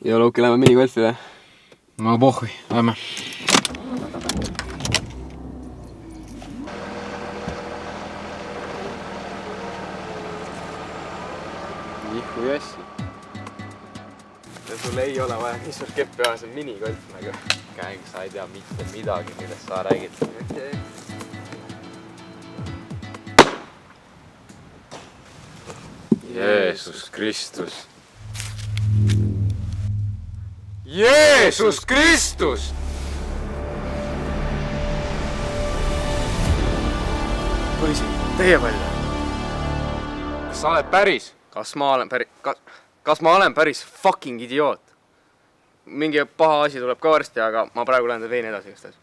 Ja Luki, lähme minigolfi või? No pohhui, lähme. Nihu jassi. Ja sul ei ole vaja nii suur kepp peas, on minigolf nagu. Käing, sa ei tea mitte midagi, millest sa räägid. Okay. Jeesus Kristus. Jeesus Kristus! Poisi, tee palju. Kas sa oled päris? Kas ma olen päris fucking idioot? Mingi paha asi tuleb ka varsti, aga ma praegu lähen veini edasi igatahes.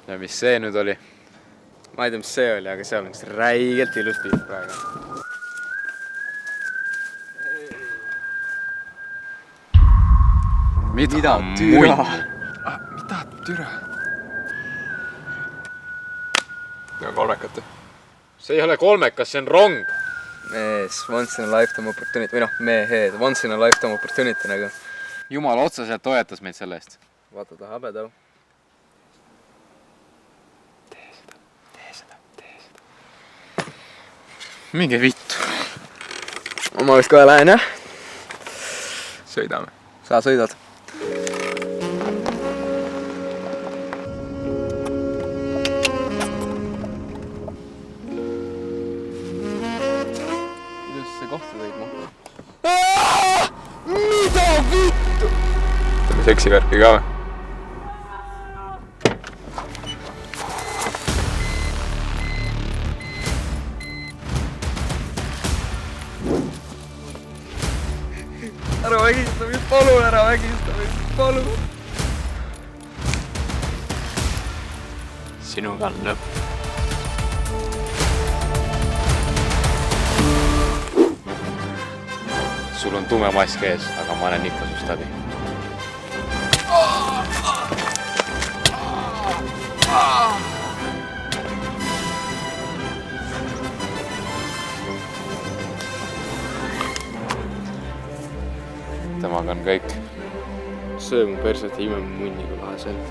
Ja mis see nüüd oli? Ma ei tea, mis see oli, aga see on üks räigelt ilus pilt praegu. Mida türa? Mida türa? Ja kolmekate. See ei ole kolmekas, see on rong. Mees, once in a lifetime opportunity. Või noh, mehed, once in a lifetime opportunity nagu. Jumal otseselt toetas meid selle eest. Vaata ta habeda. Tee seda. Minge vittu. Ma vist kohe lähen, jah? Sõidame. Sa sõidad. Kuidas see kohta tõid, noh? Mida vittu? Teeme seksivärki ka või? Ära vägista mind, palun, ära vägista mind, palun. Sinuga on lõpp. Sul on tume mask ees, aga ma olen ikka sust läbi. Temaga on kõik. Söö mu perset ja ime mu munni kui lahe selg.